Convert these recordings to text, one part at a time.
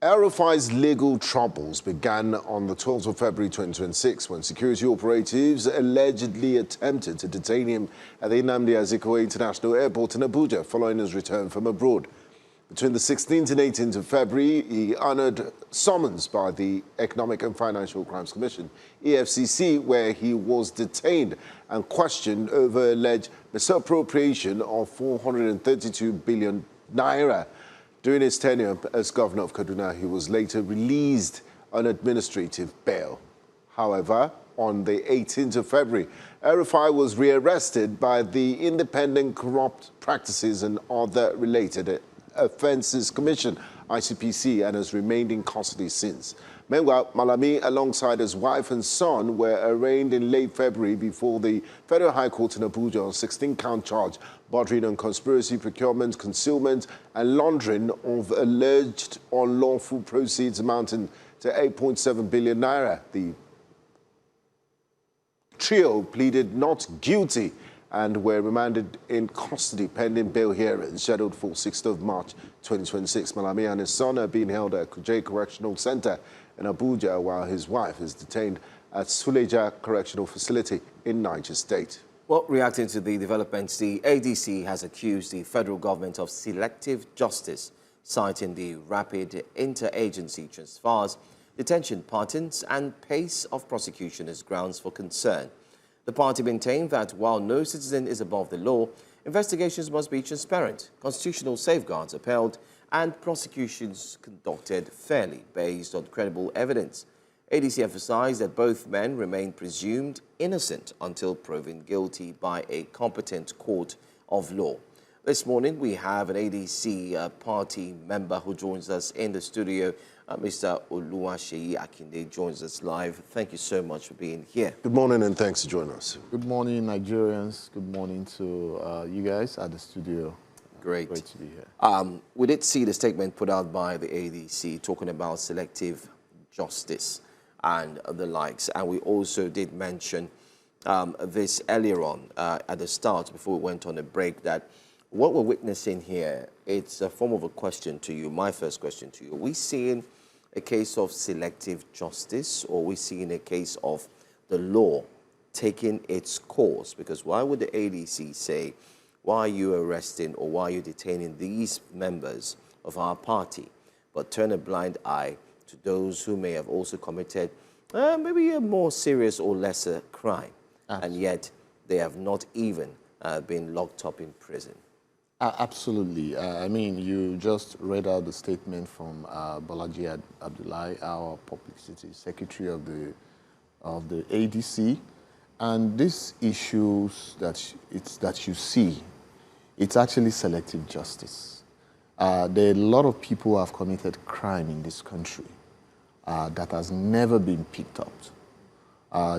El-Rufai's legal troubles began on the 12th of February 2026 when security operatives allegedly attempted to detain him at the Nnamdi Azikiwe International Airport in Abuja following his return from abroad. Between the 16th and 18th of February, he honored summons by the Economic and Financial Crimes Commission, EFCC, where he was detained and questioned over alleged misappropriation of 432 billion naira. During his tenure as governor of Kaduna, he was later released on administrative bail. However, on the 18th of February, El-Rufai was rearrested by the Independent Corrupt Practices and Other Related Offences Commission, ICPC, and has remained in custody since. Meanwhile, Malami, alongside his wife and son, were arraigned in late February before the Federal High Court in Abuja on 16-count charge bordering on conspiracy, procurement, concealment, and laundering of alleged unlawful proceeds amounting to 8.7 billion naira. The trio pleaded not guilty and were remanded in custody pending bail hearings scheduled for 6th of March 2026. Malami and his son are being held at Kuje Correctional Center in Abuja, while his wife is detained at Suleja Correctional Facility in Niger State. Well, reacting to the developments, the ADC has accused the federal government of selective justice, citing the rapid interagency transfers, detention patterns, and pace of prosecution as grounds for concern. The party maintained that while no citizen is above the law, investigations must be transparent, constitutional safeguards upheld, and prosecutions conducted fairly based on credible evidence. ADC emphasized that both men remain presumed innocent until proven guilty by a competent court of law. This morning, we have an ADC party member who joins us in the studio. Mr. Oluwaseyi Akinde joins us live. Thank you so much for being here. Good morning and thanks for joining us. Good morning, Nigerians. Good morning to you guys at the studio. Great. Great to be here. We did see the statement put out by the ADC talking about selective justice and the likes. And we also did mention this earlier on at the start before we went on a break, that what we're witnessing here, it's a form of a question to you. My first question to you: are we seeing a case of selective justice, or are we seeing a case of the law taking its course? Because why would the ADC say, why are you arresting or why are you detaining these members of our party, but turn a blind eye to those who may have also committed maybe a more serious or lesser crime, and yet they have not even been locked up in prison? Absolutely. I mean, you just read out the statement from Bolaji Abdullahi, our publicity secretary of the ADC, and these issues that you see, it's actually selective justice. There are a lot of people who have committed crime in this country that has never been picked up.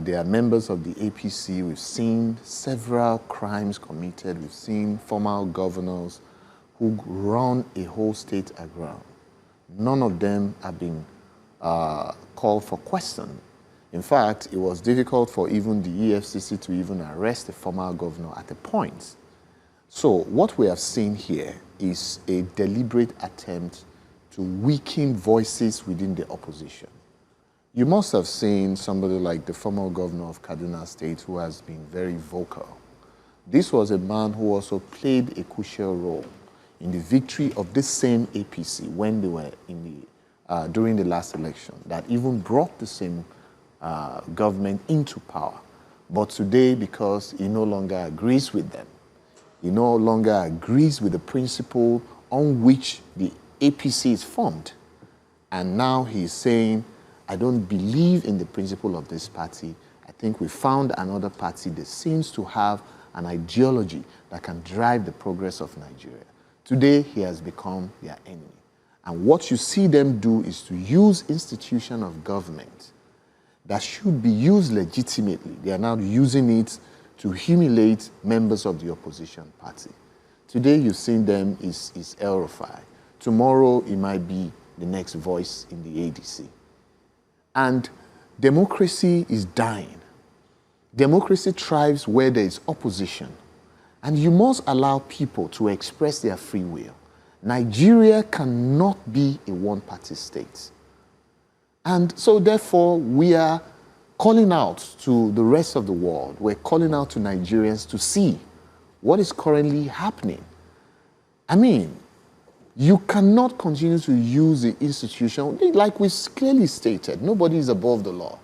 They are members of the APC. We've seen several crimes committed. We've seen former governors who run a whole state aground. None of them have been called for question. In fact, it was difficult for even the EFCC to even arrest a former governor at a point. So what we have seen here is a deliberate attempt to weaken voices within the opposition. You must have seen somebody like the former governor of Kaduna State, who has been very vocal. This was a man who also played a crucial role in the victory of this same APC when they were in the, during the last election, that even brought the same government into power. But today, because he no longer agrees with them, he no longer agrees with the principle on which the APC is formed, and now he's saying, I don't believe in the principle of this party. I think we found another party that seems to have an ideology that can drive the progress of Nigeria. Today, he has become their enemy. And what you see them do is to use institution of government that should be used legitimately. They are now using it to humiliate members of the opposition party. Today, you've seen them is El-Rufai. Tomorrow, it might be the next voice in the ADC. And democracy is dying. Democracy thrives where there is opposition. And you must allow people to express their free will. Nigeria cannot be a one-party state. And so therefore, we are calling out to the rest of the world. We're calling out to Nigerians to see what is currently happening. I mean, you cannot continue to use the institution, like we clearly stated, nobody is above the law.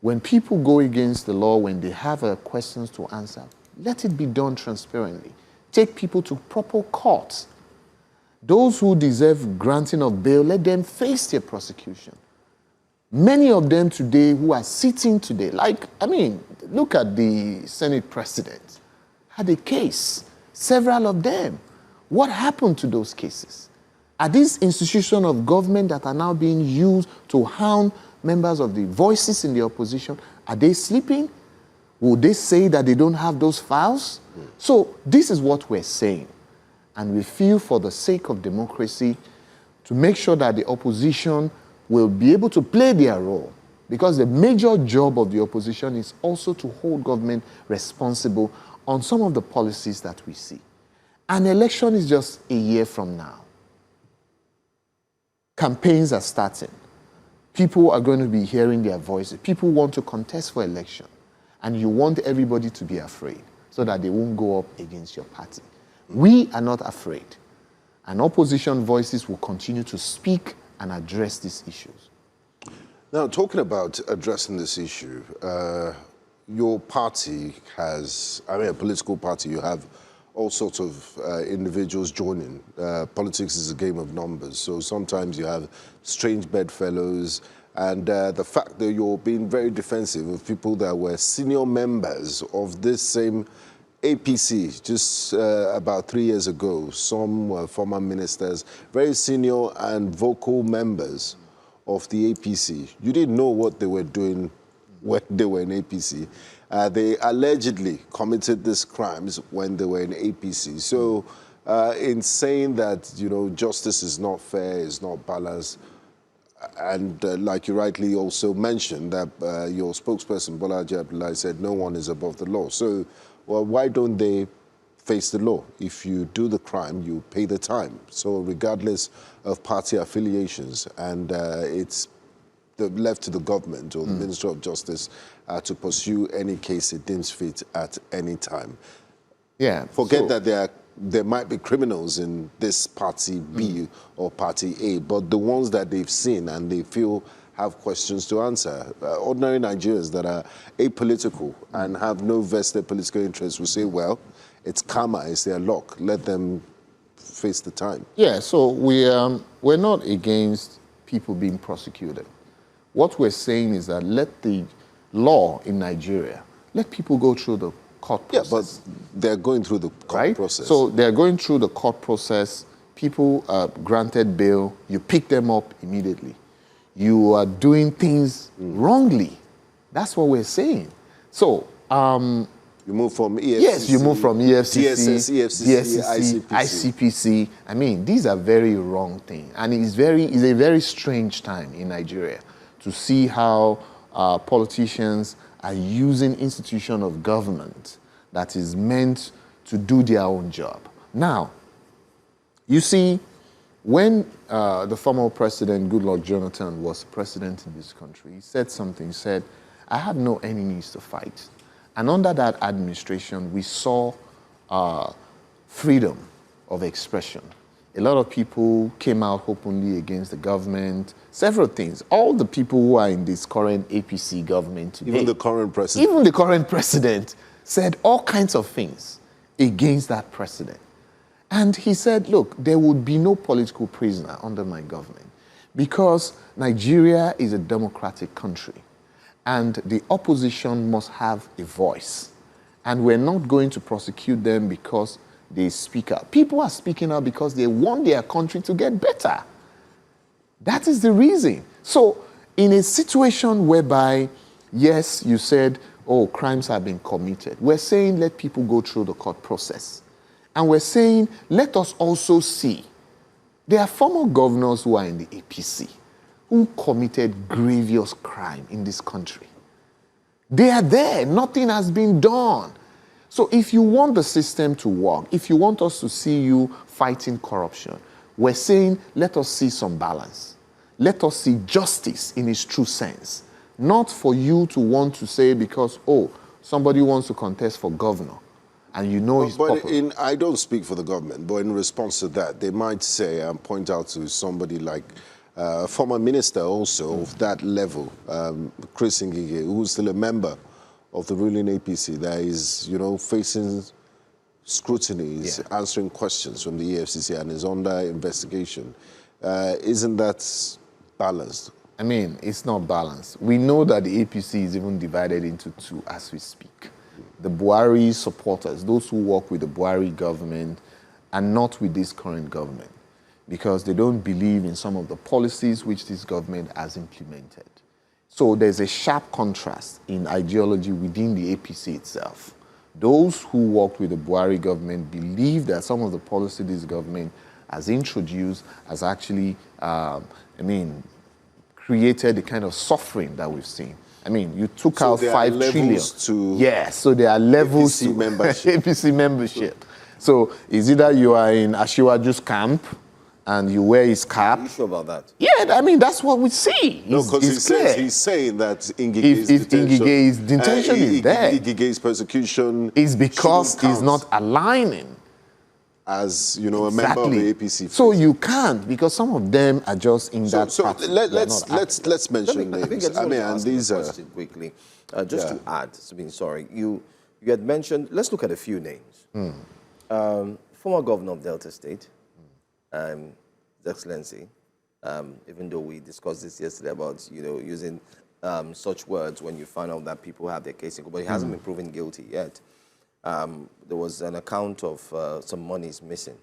When people go against the law, when they have questions to answer, let it be done transparently. Take people to proper courts. Those who deserve granting of bail, let them face their prosecution. Many of them today who are sitting today, look at the Senate president, had a case, several of them. What happened to those cases? Are these institutions of government that are now being used to hound members of the voices in the opposition, are they sleeping? Will they say that they don't have those files? So this is what we're saying. And we feel for the sake of democracy to make sure that the opposition will be able to play their role. Because the major job of the opposition is also to hold government responsible on some of the policies that we see. An election is just a year from now. Campaigns are starting. People are going to be hearing their voices. People want to contest for election. And you want everybody to be afraid so that they won't go up against your party. We are not afraid. And opposition voices will continue to speak and address these issues. Now, talking about addressing this issue, your party has, a political party, you have all sorts of individuals joining. Politics is a game of numbers, so sometimes you have strange bedfellows, and the fact that you're being very defensive of people that were senior members of this same APC just about 3 years ago, some were former ministers, very senior and vocal members of the APC. You didn't know what they were doing when they were in APC. They allegedly committed these crimes when they were in APC. So in saying that, justice is not fair, is not balanced, and like you rightly also mentioned, that your spokesperson, Bolaji Abdullahi, said no one is above the law. So, well, why don't they face the law? If you do the crime, you pay the time. So regardless of party affiliations, and it's left to the government or the Ministry of Justice to pursue any case it deems fit at any time. Yeah. Forget that there might be criminals in this party B or party A, but the ones that they've seen and they feel have questions to answer. Ordinary Nigerians that are apolitical and have no vested political interest will say, well, it's karma, it's their luck. Let them face the time. Yeah, so we're not against people being prosecuted. What we're saying is that let the law in Nigeria, let people go through the court process. Yeah, but they're going through the court process. So they're going through the court process. People are granted bail. You pick them up immediately. You are doing things wrongly. That's what we're saying. So you move from EFCC. Yes, you move from EFCC, DSS, EFCC, ICPC. I mean, these are very wrong things. And it's a very strange time in Nigeria to see how politicians are using institution of government that is meant to do their own job. Now, you see, when the former president, Goodluck Jonathan, was president in this country, he said something. He said, I have no enemies to fight. And under that administration, we saw freedom of expression. A lot of people came out openly against the government, several things. All the people who are in this current APC government today, even the current president. Even the current president said all kinds of things against that president. And he said, look, there would be no political prisoner under my government because Nigeria is a democratic country and the opposition must have a voice. And we're not going to prosecute them because they speak out. People are speaking out because they want their country to get better. That is the reason. So in a situation whereby, yes, you said, oh, crimes have been committed, we're saying let people go through the court process. And we're saying, let us also see, there are former governors who are in the APC who committed grievous crime in this country. They are there. Nothing has been done. So if you want the system to work, if you want us to see you fighting corruption, we're saying, let us see some balance. Let us see justice in its true sense. Not for you to want to say because, oh, somebody wants to contest for governor, and you know he's popular. I don't speak for the government, but in response to that, they might say and point out to somebody like a former minister also of that level, Chris Ngige, who's still a member of the ruling APC, that is, facing scrutiny, answering questions from the EFCC and is under investigation. Isn't that balanced? I mean, it's not balanced. We know that the APC is even divided into two as we speak. The Buhari supporters, those who work with the Buhari government, are not with this current government because they don't believe in some of the policies which this government has implemented. So there's a sharp contrast in ideology within the APC itself. Those who worked with the Buhari government believe that some of the policy this government has introduced has actually, created the kind of suffering that we've seen. I mean, you took out 5 trillion. So there are levels APC to membership. APC membership. So it's either you are in Ashiwaju's camp and you wear his cap. Are you sure about that? Yeah, I mean, that's what we see. No, because he's saying that Ngige's detention is there. Ngige's persecution is because he's not aligning as a member of the APC. So you can't, because some of them are just in that party. Let's mention names. And these are quickly, just to add. Sorry, you had mentioned. Let's look at a few names. Former governor of Delta State, His Excellency. Even though we discussed this yesterday about using such words when you find out that people have their case in court, but he hasn't been proven guilty yet. There was an account of some monies missing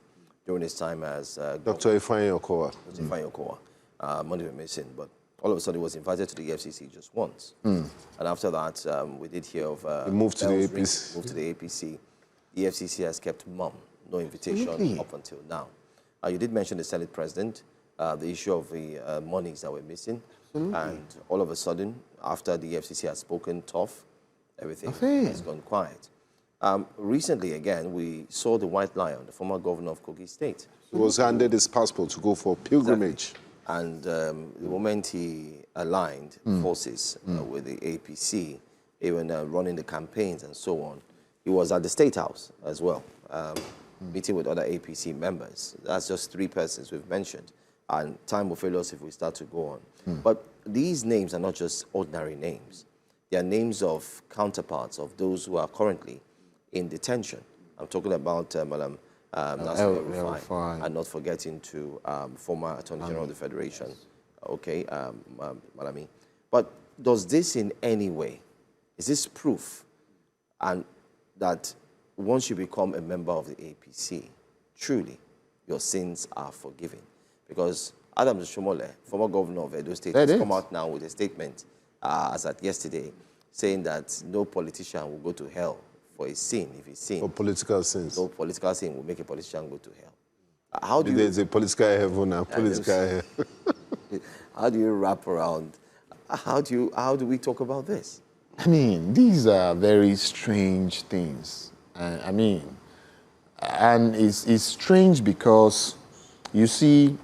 during his time as Dr. Ifeanyi Okowa. Dr. Ifeanyi Okowa. Money were missing, but all of a sudden he was invited to the EFCC just once. And after that, we did hear of he moved to the APC. Moved to the APC. The EFCC has kept mum, no invitation up until now. You did mention the Senate president, the issue of the monies that were missing, and all of a sudden, after the EFCC has spoken tough, everything has gone quiet. Recently, again, we saw the White Lion, the former governor of Kogi State. He was handed his passport to go for pilgrimage. Exactly. And the moment he aligned forces with the APC, even running the campaigns and so on, he was at the State House as well, meeting with other APC members. That's just 3 persons we've mentioned. And time will fail us if we start to go on. But these names are not just ordinary names. They are names of counterparts of those who are currently in detention. I'm talking about Nasir El-Rufai, and not forgetting to former Attorney General of the Federation, Malami. But does this in any way, is this proof and that once you become a member of the APC, truly your sins are forgiven? Because Adams Shomole, former governor of Edo State, has come out now with a statement as at yesterday saying that no politician will go to hell for a sin if he sins. For political sins. No political sin will make a politician go to hell. How do There's a political heaven and political hell. How do you wrap around? How do we talk about this? I mean, these are very strange things. And it's strange because, you see,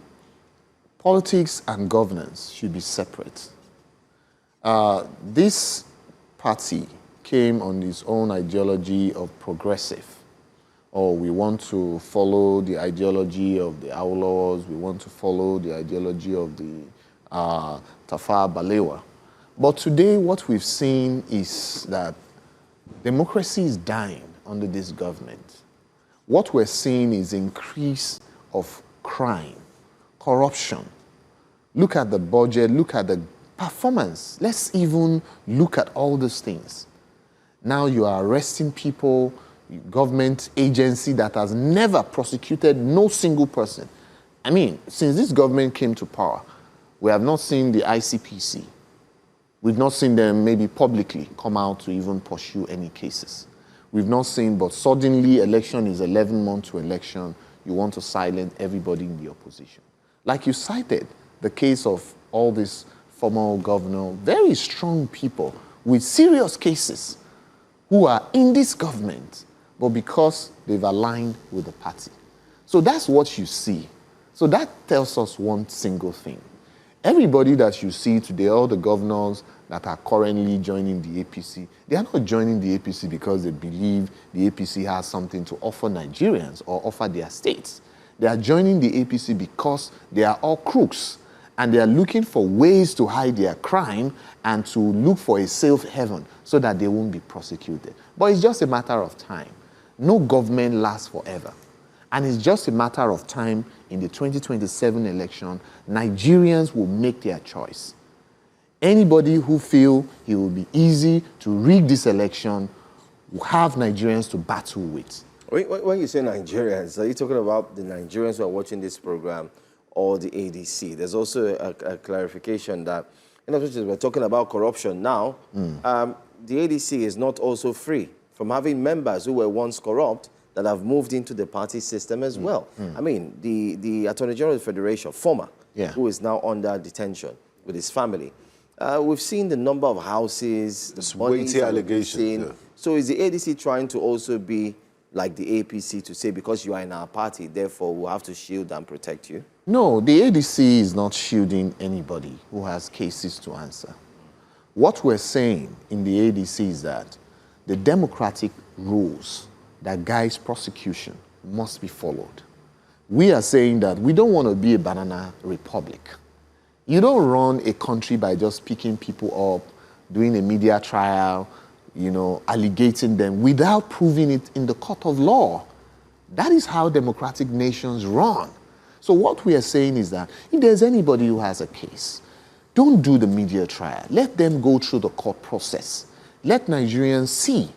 politics and governance should be separate. This party came on its own ideology of progressive. We want to follow the ideology of the outlaws. We want to follow the ideology of the Tafawa Balewa. But today, what we've seen is that democracy is dying under this government. What we're seeing is increase of crime, corruption. Look at the budget, look at the performance. Let's even look at all these things. Now you are arresting people, government agency that has never prosecuted no single person. I mean, since this government came to power, we have not seen the ICPC. We've not seen them maybe publicly come out to even pursue any cases. We've not seen, but suddenly election is 11 months to election. You want to silence everybody in the opposition. Like you cited, the case of all these former governor, very strong people with serious cases who are in this government but because they've aligned with the party. So that's what you see. So that tells us one single thing. Everybody that you see today, all the governors that are currently joining the APC, they are not joining the APC because they believe the APC has something to offer Nigerians or offer their states. They are joining the APC because they are all crooks and they are looking for ways to hide their crime and to look for a safe haven so that they won't be prosecuted. But it's just a matter of time. No government lasts forever. And it's just a matter of time in the 2027 election, Nigerians will make their choice. Anybody who feel it will be easy to rig this election will have Nigerians to battle with. When you say Nigerians, are you talking about the Nigerians who are watching this program or the ADC? There's also a clarification that, we're talking about corruption now. The ADC is not also free from having members who were once corrupt that have moved into the party system as well. I mean, the Attorney General of the Federation, former, who is now under detention with his family. We've seen the number of houses, the weighty allegations. So is the ADC trying to also be like the APC to say, because you are in our party, therefore we'll have to shield and protect you? No, the ADC is not shielding anybody who has cases to answer. What we're saying in the ADC is that the democratic rules that guides prosecution must be followed. We are saying that we don't want to be a banana republic. You don't run a country by just picking people up, doing a media trial, alligating them without proving it in the court of law. That is how democratic nations run. So what we are saying is that if there's anybody who has a case, don't do the media trial. Let them go through the court process. Let Nigerians see,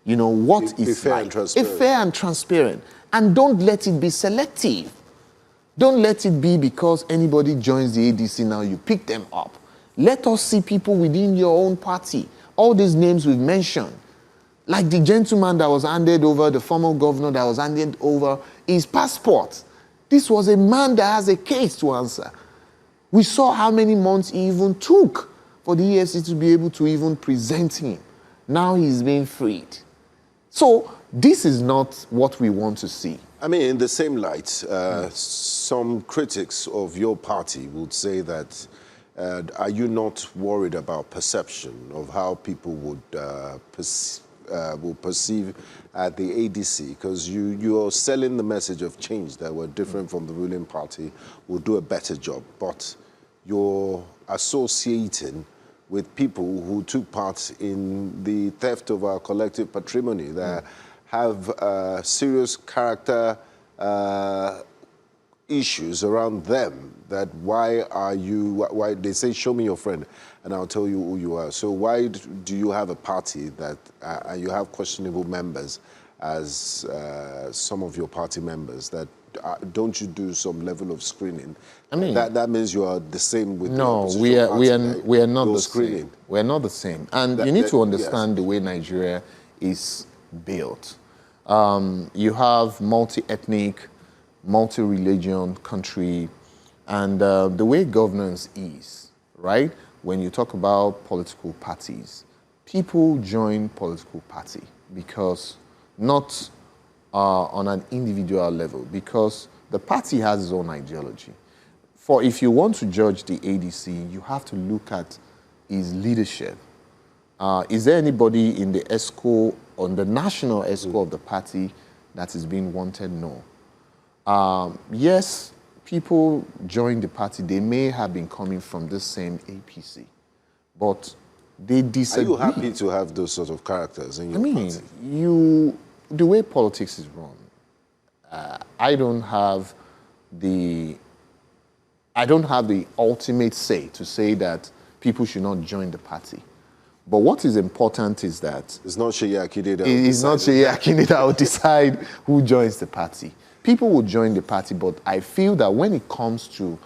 what is fair like. and transparent. Fair and transparent. And don't let it be selective. Don't let it be because anybody joins the ADC now, you pick them up. Let us see people within your own party. All these names we've mentioned, like the gentleman that was handed over, the former governor that was handed over his passport. This was a man that has a case to answer. We saw how many months he even took for the EFCC to be able to even present him. Now he's being freed. So this is not what we want to see. I mean, in the same light, some critics of your party would say that, are you not worried about perception of how people would perceive the ADC? Because you're selling the message of change that we're different from the ruling party, will do a better job. But you're associating with people who took part in the theft of our collective patrimony that have serious character issues around them. That why they say, show me your friend and I'll tell you who you are. So why do you have a party that you have questionable members as some of your party members? That don't you do some level of screening? I mean, that means you are the same with no, the we are not the screening. same. We are not the same, and you need to understand the way Nigeria is built. You have multi-ethnic, multi-religion country, and the way governance is, right? When you talk about political parties, people join political party because not on an individual level, because the party has its own ideology. For if you want to judge the ADC, you have to look at his leadership. Is there anybody in the ESCO, on the national ESCO of the party that is being wanted? No. Yes, people join the party. They may have been coming from the same APC, but they disagree. Are you happy to have those sort of characters in your party? The way politics is run, I don't have the ultimate say to say that people should not join the party. But what is important is that it's not Seyi Akinde that will decide who joins the party. People will join the party, but I feel that when it comes to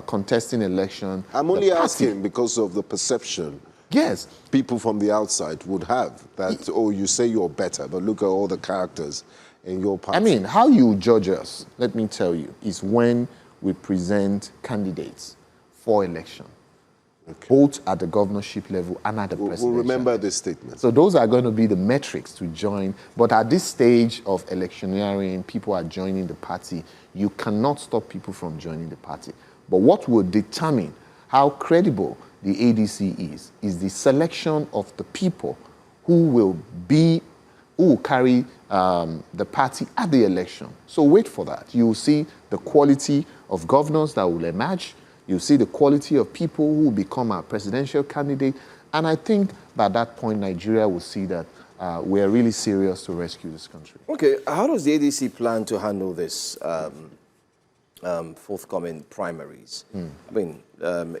contesting election, I'm only asking because of the perception. Yes. People from the outside would have that, oh, you say you're better, but look at all the characters in your party. I mean, how you judge us, let me tell you, is when we present candidates for election. both at the governorship level and at the presidential. We'll remember this statement. So those are going to be the metrics to join. But at this stage of electioneering, people are joining the party. You cannot stop people from joining the party. But what will determine how credible the ADC is the selection of the people who will carry the party at the election. So wait for that. You will see the quality of governors that will emerge. You'll see the quality of people who will become our presidential candidate. And I think by that point, Nigeria will see that we are really serious to rescue this country. Okay, how does the ADC plan to handle this forthcoming primaries? I mean,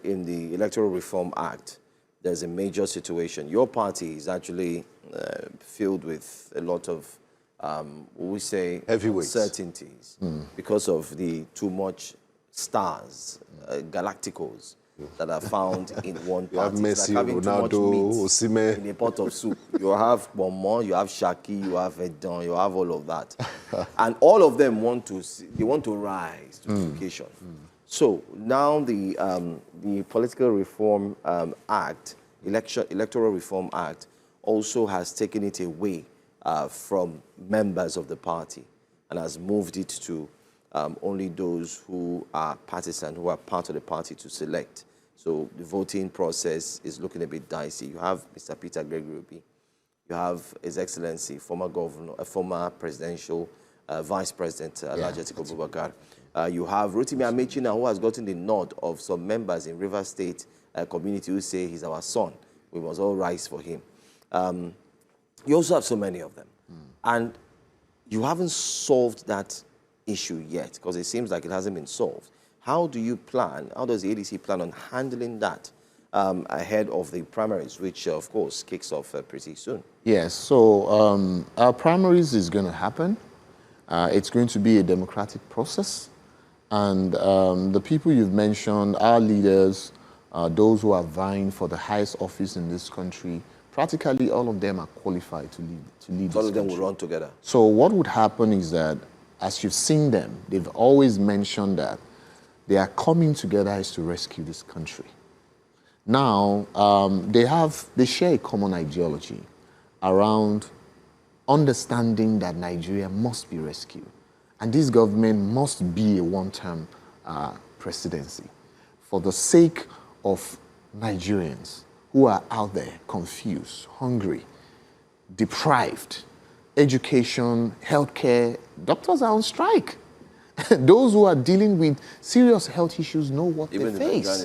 in the Electoral Reform Act, there's a major situation. Your party is actually filled with a lot of, we say, heavyweights, uncertainties because of the too much stars, galacticos, that are found in one party. You have Messi, like Ronaldo, Osimhen in a pot of soup. You have Bomo, you have Shaki, you have Edon, you have all of that. And all of them want to rise to the occasion. So now the Political Reform Act, Electoral Reform Act, also has taken it away from members of the party and has moved it to only those who are partisan, who are part of the party to select. So the voting process is looking a bit dicey. You have Mr. Peter Gregory, you have His Excellency, former governor, former presidential vice president, Alhaji Abubakar. You have Rotimi Amechina, who has gotten the nod of some members in Rivers State community who say he's our son. We must all rise for him. You also have so many of them. And you haven't solved that issue yet, because it seems like it hasn't been solved. How do you plan, how does the ADC plan on handling that ahead of the primaries, which, of course, kicks off pretty soon? Yes, so our primaries is going to happen. It's going to be a democratic process. And the people you've mentioned, our leaders, those who are vying for the highest office in this country, practically all of them are qualified to lead this country. All of them will run together. So what would happen is that, as you've seen them, they've always mentioned that they are coming together is to rescue this country. Now, they share a common ideology around understanding that Nigeria must be rescued. And this government must be a one-term presidency for the sake of Nigerians who are out there confused, hungry, deprived, education, healthcare. Doctors are on strike. Those who are dealing with serious health issues know what Even they face.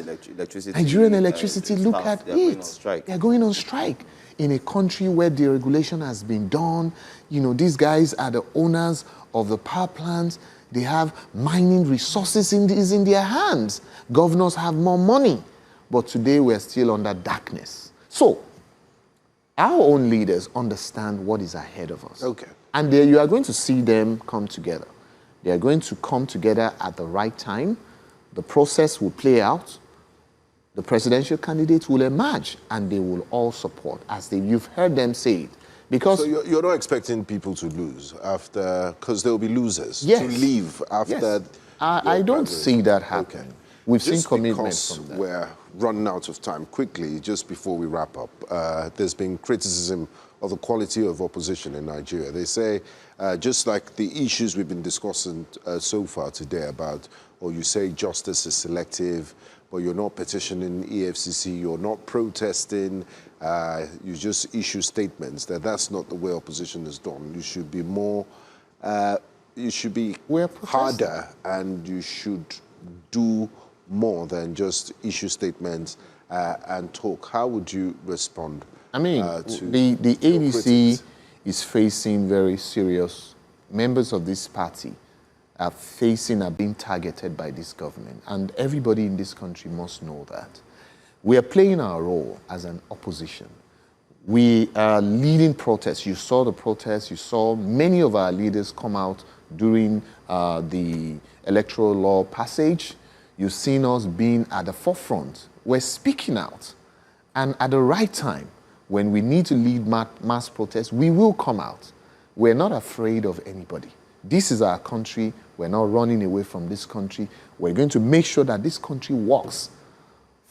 Nigerian electricity, look at it. They're going on strike. In a country where deregulation has been done, you know, these guys are the owners of the power plants. They have mining resources in their hands. Governors have more money. But today we're still under darkness. So, our own leaders understand what is ahead of us. Okay. And there you are going to see them come together. They are going to come together at the right time. The process will play out. The presidential candidates will emerge, and they will all support, as you've heard them say it. Because so you're not expecting people to lose after, because there will be losers, yes, to leave after. Yes. I don't see that happen. Okay. We've seen commitments from them. We're running out of time. Quickly, just before we wrap up, there's been criticism of the quality of opposition in Nigeria. They say, just like the issues we've been discussing so far today about, or you say justice is selective, but you're not petitioning EFCC, you're not protesting, you just issue statements, that's not the way opposition is done. You should be more, you should be harder, and you should do more than just issue statements and talk. How would you respond? I mean, the ADC is facing very serious, members of this party are being targeted by this government. And everybody in this country must know that. We are playing our role as an opposition. We are leading protests. You saw the protests. You saw many of our leaders come out during the electoral law passage. You've seen us being at the forefront. We're speaking out. And at the right time, when we need to lead mass protests, we will come out. We're not afraid of anybody. This is our country. We're not running away from this country. We're going to make sure that this country works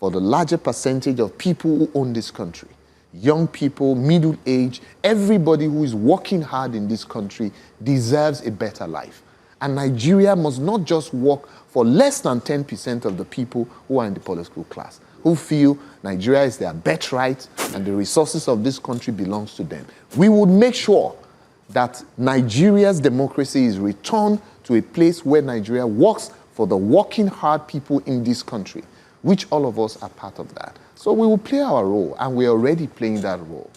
for the larger percentage of people who own this country. Young people, middle age, everybody who is working hard in this country deserves a better life. And Nigeria must not just work for less than 10% of the people who are in the political class, who feel Nigeria is their birthright and the resources of this country belongs to them. We would make sure that Nigeria's democracy is returned to a place where Nigeria works for the working hard people in this country, which all of us are part of that. So we will play our role, and we're already playing that role.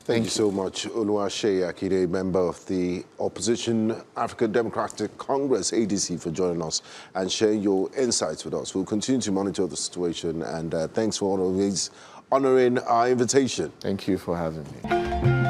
Thank you so much, Oluwaseyi Akinde, member of the Opposition African Democratic Congress, ADC, for joining us and sharing your insights with us. We'll continue to monitor the situation, and thanks for always honoring our invitation. Thank you for having me.